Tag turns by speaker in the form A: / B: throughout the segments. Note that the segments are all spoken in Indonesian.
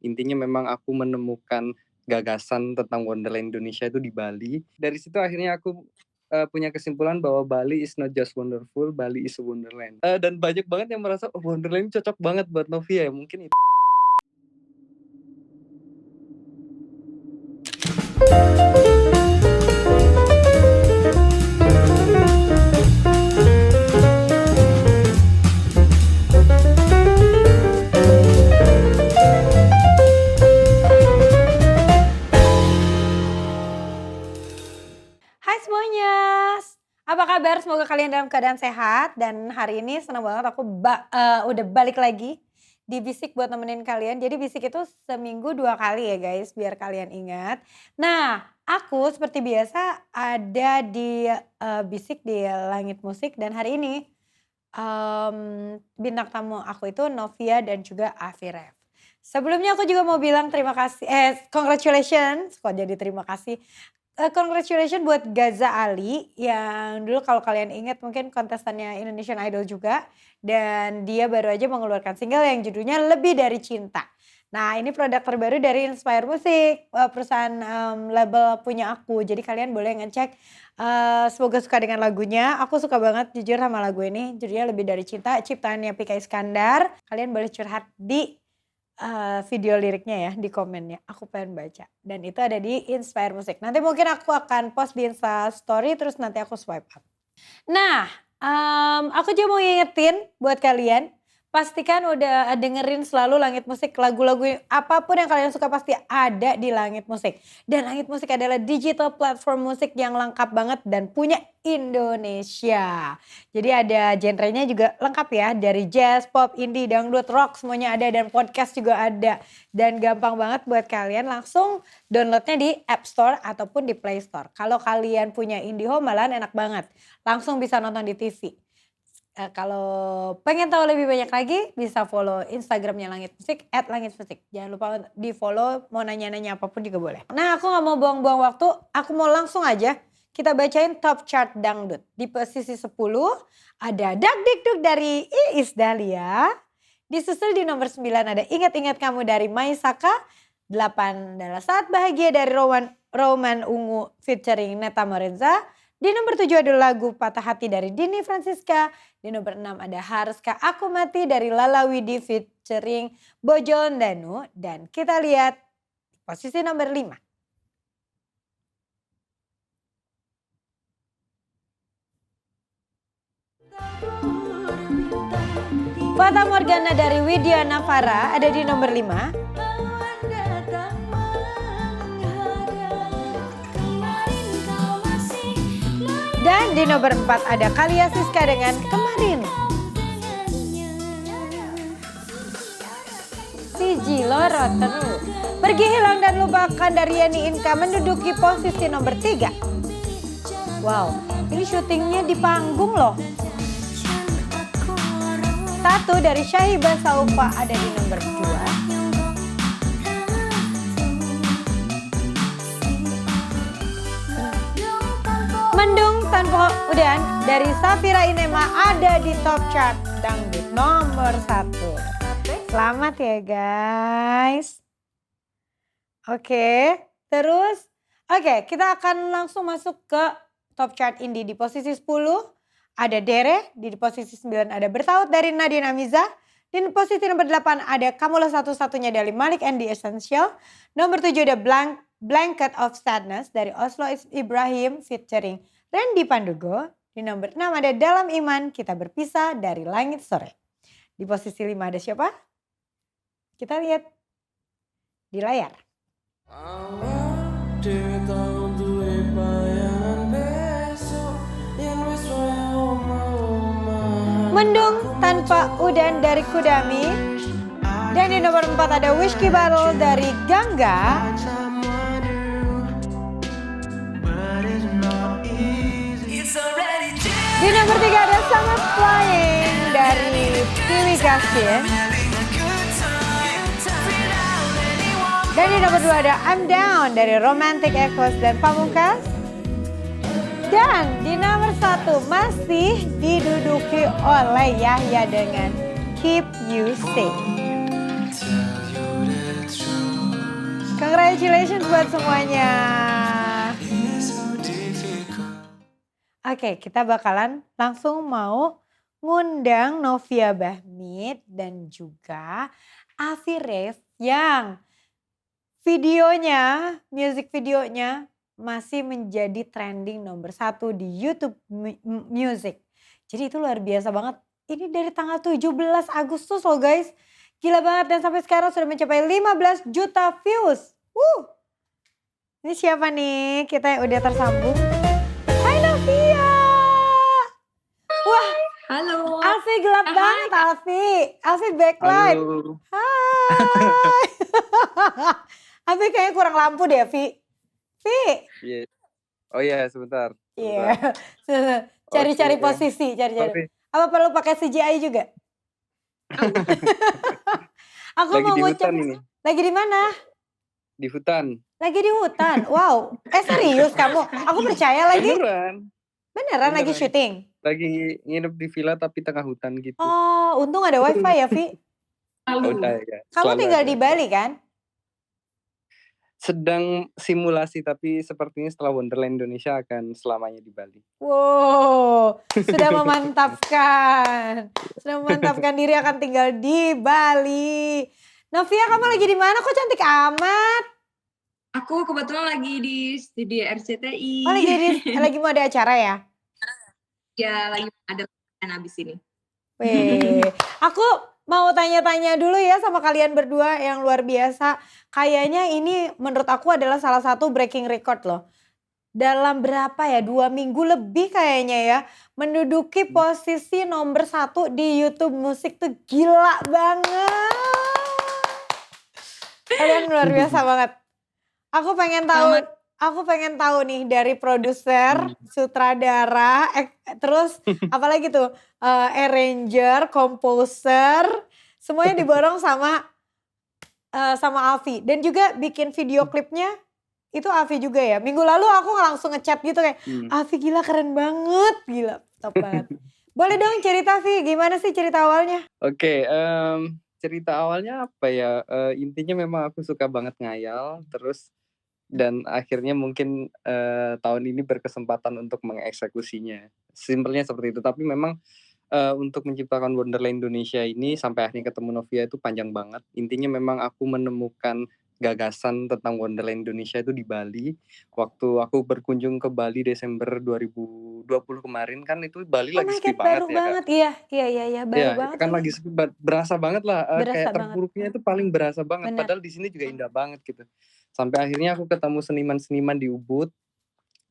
A: Intinya memang aku menemukan gagasan tentang Wonderland Indonesia itu di Bali. Dari situ akhirnya aku, punya kesimpulan bahwa Bali is not just wonderful, Bali is a wonderland. Dan banyak banget yang merasa, "Oh, Wonderland cocok banget buat Novia ya," mungkin itu.
B: Hai semuanya, apa kabar? Semoga kalian dalam keadaan sehat dan hari ini senang banget aku udah balik lagi di Bisik buat nemenin kalian. Jadi Bisik itu seminggu 2 kali ya guys, biar kalian ingat. Nah, aku seperti biasa ada di, Bisik di Langit Musik dan hari ini, bintang tamu aku itu Novia dan juga Afiref. Sebelumnya aku juga mau bilang terima kasih congratulations, kok jadi terima kasih. Congratulations buat Gaza Ali yang dulu kalau kalian ingat mungkin kontestannya Indonesian Idol juga dan dia baru aja mengeluarkan single yang judulnya Lebih Dari Cinta. Nah, ini produk terbaru dari Inspire Music, perusahaan, label punya aku. Jadi kalian boleh ngecek, semoga suka dengan lagunya. Aku suka banget jujur sama lagu ini, judulnya Lebih Dari Cinta, ciptaannya Pika Iskandar. Kalian boleh curhat di video liriknya ya di komennya, aku pengen baca dan itu ada di Inspire Music. Nanti mungkin aku akan post di Insta Story terus nanti aku swipe up. Nah, aku juga mau ngingetin buat kalian, pastikan udah dengerin selalu Langit Musik, lagu-lagu apapun yang kalian suka pasti ada di Langit Musik. Dan Langit Musik adalah digital platform musik yang lengkap banget dan punya Indonesia. Jadi ada genrenya juga lengkap ya, dari jazz, pop, indie, dangdut, rock semuanya ada dan podcast juga ada. Dan gampang banget buat kalian langsung downloadnya di App Store ataupun di Play Store. Kalau kalian punya IndiHome malahan enak banget, langsung bisa nonton di TV. Kalau pengen tahu lebih banyak lagi bisa follow Instagramnya Langit Musik @langitmusik. Jangan lupa di follow, mau nanya-nanya apapun juga boleh. Nah aku gak mau buang-buang waktu, aku mau langsung aja kita bacain top chart dangdut. Di posisi 10 ada Dak Dikduk dari Iis Dahlia. Disusul di nomor 9 ada Ingat-Ingat Kamu dari Maisaka. 8 adalah Saat Bahagia dari Roman Ungu featuring Neta Morenza. Di nomor 7 ada lagu Patah Hati dari Dini Francisca. Di nomor 6 ada Haruskah Aku Mati dari Lala Widi featuring Bojol Danu. Dan kita lihat posisi nomor 5. Fata Morgana dari Widya Navara ada di nomor 5. Dan di nomor 4 ada Kalia Siska dengan Kemarin. Siji Loro Terus. Pergi Hilang dan Lupakan dari Yani Inka menduduki posisi nomor 3. Wow, ini syutingnya di panggung loh. Satu dari Syahibah Saufa ada di nomor 2. Mendung Tanpa Udan dari Safira Inema ada di top chart dangdut nomor 1. Selamat ya guys. Oke, kita akan langsung masuk ke top chart indie. Di posisi 10 ada Dere, di posisi 9 ada Bertaut dari Nadine Amiza. Di posisi nomor 8 ada Kamulah Satu-Satunya dari Malik and the Essential. Nomor 7 ada Blanket of Sadness dari Oslo Ibrahim featuring Randy Pandugo. Di nomor 6 ada Dalam Iman Kita Berpisah dari Langit Sore. Di posisi 5 ada siapa? Kita lihat di layar. Mendung Tanpa Udan dari Kudami. Dan di nomor 4 ada Whiskey Barrel dari Gangga. Di nomor 3 ada Summer Flying dari Kiwi Gaskin. Dan di nomor 2 ada I'm Down dari Romantic Echoes dan Pamungkas. Dan di nomor 1 masih diduduki oleh Yahya dengan Keep You Safe. Congratulations buat semuanya. Oke, kita bakalan langsung mau ngundang Novia Bahmit dan juga Afi Ref yang videonya, music videonya masih menjadi trending nomor 1 di YouTube Music. Jadi itu luar biasa banget. Ini dari tanggal 17 Agustus loh guys. Gila banget dan sampai sekarang sudah mencapai 15 juta views. Ini siapa nih? Kita yang udah tersambung. Hai Novia. Wah,
C: Halo.
B: Alfi gelap banget Alfi. Alfi backlight.
A: Halo.
B: Hai. Alfi kayaknya kurang lampu deh, Vi. Vi.
A: Iya. Oh iya, sebentar.
B: Iya. Cari-cari
A: Oke.
B: posisi, cari-cari.
A: Sorry.
B: Apa perlu pakai CGI juga? Aku
A: Lagi
B: mau
A: di
B: ngucap.
A: hutan ini.
B: Lagi di mana?
A: Di hutan.
B: Lagi di hutan. Wow. Serius kamu? Aku percaya lagi. Beneran lagi
A: Beneran.
B: syuting?
A: Lagi nginep di villa tapi tengah hutan gitu.
B: Oh, untung ada wifi ya, Vi.
A: Udah ya.
B: Kamu
A: Selalu
B: tinggal
A: ada.
B: di Bali kan?
A: Sedang simulasi tapi sepertinya setelah Wonderland Indonesia akan selamanya di Bali.
B: Wow, sudah memantapkan. Sudah memantapkan diri akan tinggal di Bali. Novia, kamu lagi di mana? Kok cantik amat?
C: Aku kebetulan lagi di studio RCTI.
B: Oh, lagi mau ada acara ya?
C: Ya, lagi ada abis ini.
B: Weh, aku mau tanya-tanya dulu ya sama kalian berdua yang luar biasa. Kayaknya ini menurut aku adalah salah satu breaking record loh. Dalam berapa ya, 2 minggu lebih kayaknya ya. Menduduki posisi nomor 1 di YouTube musik tuh gila banget. Kalian luar biasa banget. Aku pengen tahu nih dari produser, sutradara, terus apalagi tuh arranger, composer, semuanya diborong sama Afi dan juga bikin video klipnya itu Afi juga ya. Minggu lalu aku langsung ngechat gitu kayak Afi gila keren banget, gila top banget. Boleh dong cerita Vi, gimana sih cerita awalnya?
A: Oke, cerita awalnya apa ya? Intinya memang aku suka banget ngayal terus dan akhirnya mungkin tahun ini berkesempatan untuk mengeksekusinya. Simpelnya seperti itu. Tapi memang untuk menciptakan Wonderland Indonesia ini sampai akhirnya ketemu Novia itu panjang banget. Intinya memang aku menemukan gagasan tentang Wonderland Indonesia itu di Bali. Waktu aku berkunjung ke Bali Desember 2020 kemarin kan itu Bali
B: Oh
A: lagi
B: my
A: sepi
B: God,
A: banget
B: baru
A: ya
B: banget.
A: Kak.
B: Iya, baru
A: Iya,
B: banget
A: kan
B: ini.
A: lagi sepi berasa banget lah,
B: Berasa
A: kayak
B: banget.
A: terpuruknya itu paling berasa banget.
B: Bener.
A: Padahal di sini juga indah banget gitu. Sampai akhirnya aku ketemu seniman-seniman di Ubud.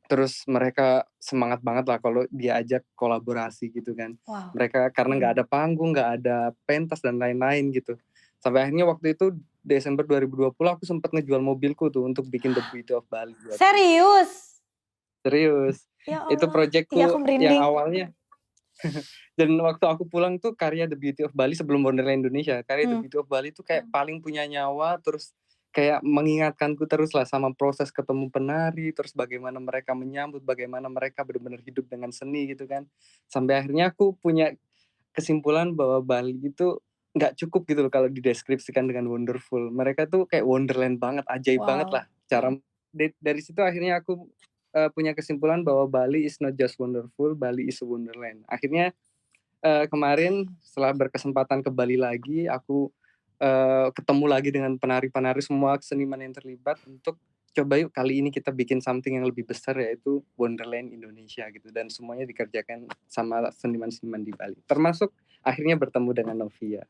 A: Terus mereka semangat banget lah kalau diajak kolaborasi gitu kan.
B: Wow.
A: Mereka karena nggak ada panggung, nggak ada pentas dan lain-lain gitu. Sampai akhirnya waktu itu Desember 2020 aku sempat ngejual mobilku tuh untuk bikin The Beauty of Bali.
B: Serius?
A: Serius.
B: Ya
A: Itu
B: Allah.
A: proyekku
B: Iya, aku merinding.
A: yang awalnya. Dan waktu aku pulang tuh karya The Beauty of Bali sebelum Wonderland Indonesia. Karya The Beauty of Bali tuh kayak paling punya nyawa, terus kayak mengingatkanku terus lah sama proses ketemu penari, terus bagaimana mereka menyambut, bagaimana mereka benar-benar hidup dengan seni gitu kan. Sampai akhirnya aku punya kesimpulan bahwa Bali itu nggak cukup gitu loh kalau dideskripsikan dengan wonderful. Mereka tuh kayak wonderland banget, ajaib banget lah. Dari situ akhirnya aku punya kesimpulan bahwa Bali is not just wonderful, Bali is a wonderland. Akhirnya kemarin setelah berkesempatan ke Bali lagi, aku ketemu lagi dengan penari-penari semua seniman yang terlibat untuk coba yuk kali ini kita bikin something yang lebih besar yaitu Wonderland Indonesia gitu, dan semuanya dikerjakan sama seniman-seniman di Bali. Termasuk akhirnya bertemu dengan Novia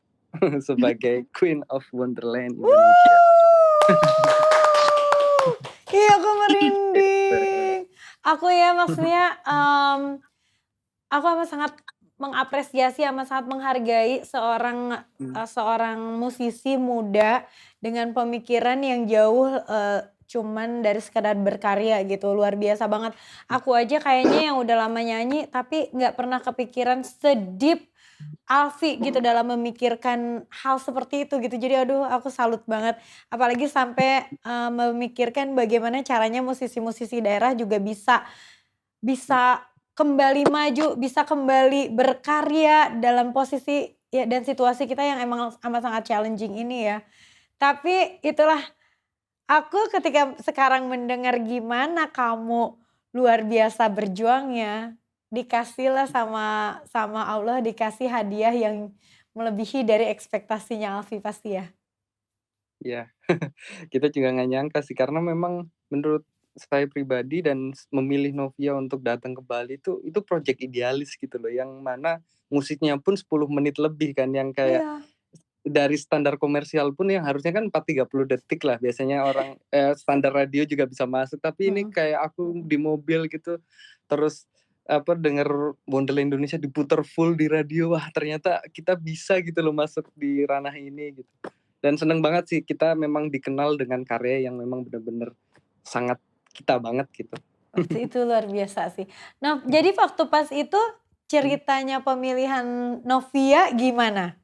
A: sebagai Queen of Wonderland Indonesia.
B: Iya, aku merinding. Aku ya maksudnya aku amat sangat mengapresiasi, amat sangat menghargai seorang musisi muda dengan pemikiran yang jauh cuman dari sekadar berkarya gitu, luar biasa banget. Aku aja kayaknya yang udah lama nyanyi tapi nggak pernah kepikiran sedip Alfi gitu dalam memikirkan hal seperti itu gitu. Jadi aduh aku salut banget. Apalagi sampai memikirkan bagaimana caranya musisi-musisi daerah juga bisa kembali maju, bisa kembali berkarya dalam posisi ya dan situasi kita yang emang amat sangat challenging ini ya. Tapi itulah Aku ketika sekarang mendengar gimana kamu luar biasa berjuangnya, dikasihlah sama Allah dikasih hadiah yang melebihi dari ekspektasinya Alfi pasti ya?
A: Iya, kita juga nggak nyangka sih karena memang menurut saya pribadi dan memilih Novia untuk datang ke Bali itu project idealis gitu loh, yang mana musiknya pun 10 menit lebih kan, yang kayak
B: Iya.
A: dari standar komersial pun yang harusnya kan 4:30 detik lah biasanya orang standar radio juga bisa masuk, tapi ini
B: Mhm.
A: kayak aku di mobil gitu, terus apa, denger Wonderland Indonesia diputar full di radio, wah ternyata kita bisa gitu loh masuk di ranah ini gitu. Dan seneng banget sih kita memang dikenal dengan karya yang memang bener-bener sangat kita banget gitu.
B: Waktu itu luar biasa sih. Nah, jadi waktu pas itu
A: Mhm.
B: ceritanya pemilihan Novia gimana?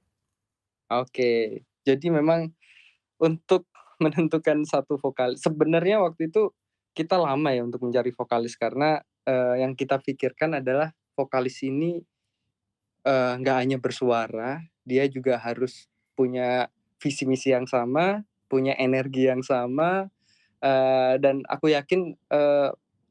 A: Oke, jadi memang untuk menentukan satu vokalis sebenarnya waktu itu kita lama ya untuk mencari vokalis karena, yang kita pikirkan adalah vokalis ini, nggak hanya bersuara, dia juga harus punya visi misi yang sama, punya energi yang sama, dan aku yakin,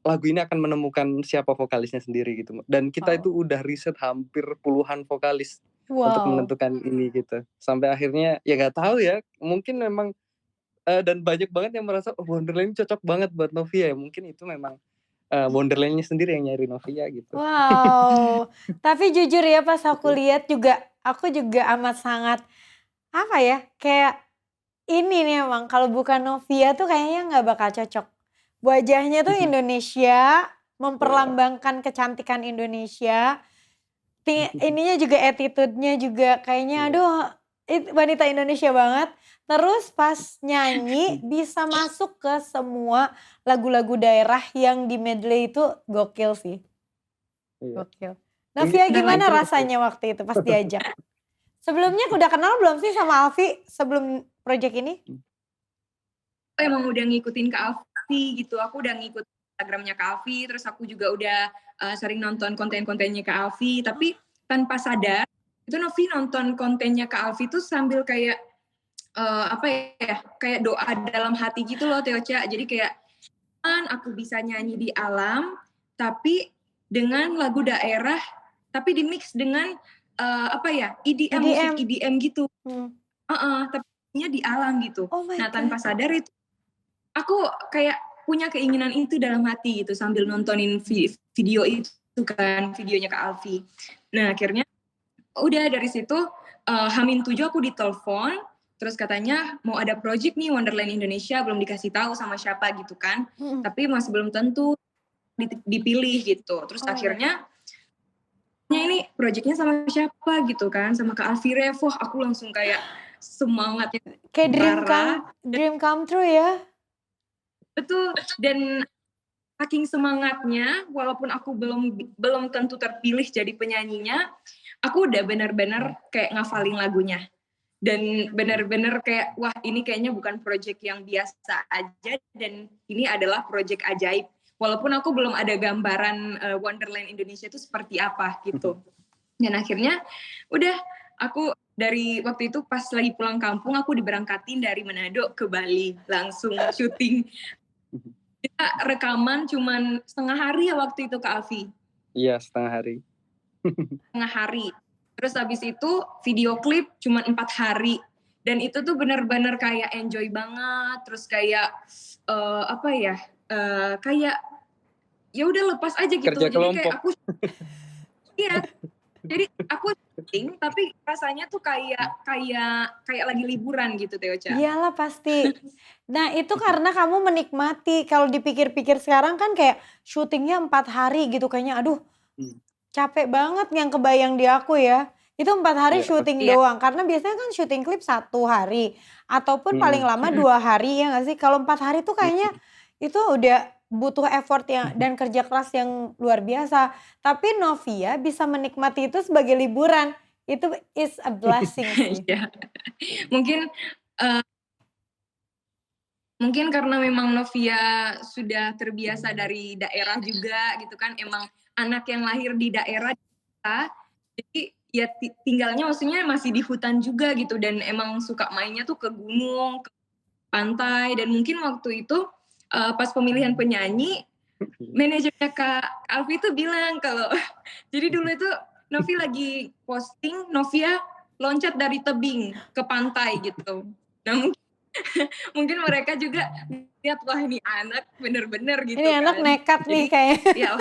A: lagu ini akan menemukan siapa vokalisnya sendiri gitu, dan kita itu
B: Wow.
A: udah riset hampir puluhan vokalis untuk
B: Wow.
A: menentukan ini gitu. Sampai akhirnya ya nggak tahu ya, mungkin memang, dan banyak banget yang merasa, "Oh Wonderland ini cocok banget buat Novia ya." Mungkin itu memang, Wonderland-nya sendiri yang nyari Novia gitu.
B: Wow. Tapi jujur ya pas aku lihat juga, aku juga amat sangat, apa ya, kayak ini nih emang kalau bukan Novia tuh kayaknya nggak bakal cocok. Wajahnya tuh Indonesia,
A: Iya,
B: memperlambangkan kecantikan Indonesia, ininya juga attitude-nya juga kayaknya
A: iya.
B: aduh wanita Indonesia banget. Terus pas nyanyi bisa masuk ke semua lagu-lagu daerah yang di medley itu gokil sih,
A: Iya.
B: gokil.
A: Mungkin
B: Novia
C: Dan
B: gimana
C: lagi
A: itu.
B: rasanya waktu itu pas diajak? Sebelumnya udah kenal belum sih sama Alfi sebelum project ini?
C: aku emang udah ngikutin Kak Alfi gitu, aku udah ngikut Instagramnya Kak Alfi, terus aku juga udah sering nonton konten-kontennya Kak Alfi, tapi tanpa sadar itu Novi nonton kontennya Kak Alfi tuh sambil kayak apa ya, kayak doa dalam hati gitu loh Teocha. Jadi kayak kan aku bisa nyanyi di alam, tapi dengan lagu daerah, tapi di-mix dengan apa ya, EDM, musik
B: EDM?
C: EDM gitu.
B: Hmm.
C: Tapi di alam gitu.
B: Oh my
C: Nah
B: god.
C: tanpa sadar itu aku kayak punya keinginan itu dalam hati gitu sambil nontonin video itu kan, videonya Kak Alfi. Nah akhirnya udah dari situ H-7 aku ditelepon, terus katanya mau ada project nih Wonderland Indonesia, belum dikasih tahu sama siapa gitu kan,
B: Mhm.
C: tapi masih belum tentu dipilih gitu. Terus
B: Oh my god.
C: akhirnya ini projectnya sama siapa gitu kan, sama Kak Alfi Rev, wah aku langsung kayak semangatnya
B: Kayak
C: parah.
B: dream come true ya?
C: Betul, dan saking semangatnya, walaupun aku belum belum tentu terpilih jadi penyanyinya, aku udah benar-benar kayak ngafalin lagunya. Dan benar-benar kayak, wah ini kayaknya bukan project yang biasa aja, dan ini adalah project ajaib. Walaupun aku belum ada gambaran Wonderland Indonesia itu seperti apa gitu. Dan akhirnya udah aku dari waktu itu pas lagi pulang kampung, aku diberangkatin dari Manado ke Bali, langsung syuting. Kita rekaman cuman setengah hari ya waktu itu Kak Alfi,
A: Iya, setengah hari.
C: setengah hari. Terus habis itu video klip cuman 4 hari. Dan itu tuh benar-benar kayak enjoy banget, terus kayak apa ya? Kayak ya udah lepas aja gitu.
A: Kerja
C: Jadi kayak
A: kelompok.
C: aku iya, jadi aku syuting tapi rasanya tuh kayak kayak kayak lagi liburan gitu Teocha.
B: Iyalah pasti. Nah itu karena kamu menikmati, kalau dipikir-pikir sekarang kan kayak syutingnya 4 hari gitu kayaknya aduh
A: Mmm,
B: capek banget yang kebayang di aku ya. Itu 4 hari
A: iya
B: syuting
A: pasti.
C: Iya,
B: doang, karena biasanya kan syuting klip 1 hari, ataupun paling
A: Mhm,
B: lama
C: mhm,
B: 2 hari ya nggak sih? Kalau 4 hari tuh kayaknya
A: mhm.
B: itu udah butuh effort yang dan kerja keras yang luar biasa. Tapi Novia bisa menikmati itu sebagai liburan, itu is a blessing sih.
C: iya. Mungkin Mungkin karena memang Novia sudah terbiasa dari daerah juga gitu kan, emang anak yang lahir di daerah, jadi ya tinggalnya maksudnya masih di hutan juga gitu dan emang suka mainnya tuh ke gunung, pantai, dan mungkin waktu itu pas pemilihan penyanyi, manajernya Kak Alfi tuh bilang kalau jadi dulu itu Novi lagi posting Novia loncat dari tebing ke pantai gitu. Nah mungkin mereka juga lihat wah ini anak bener-bener gitu
B: Ini anak
C: kan.
B: nekat nih
C: Jadi
B: kayak.
C: ya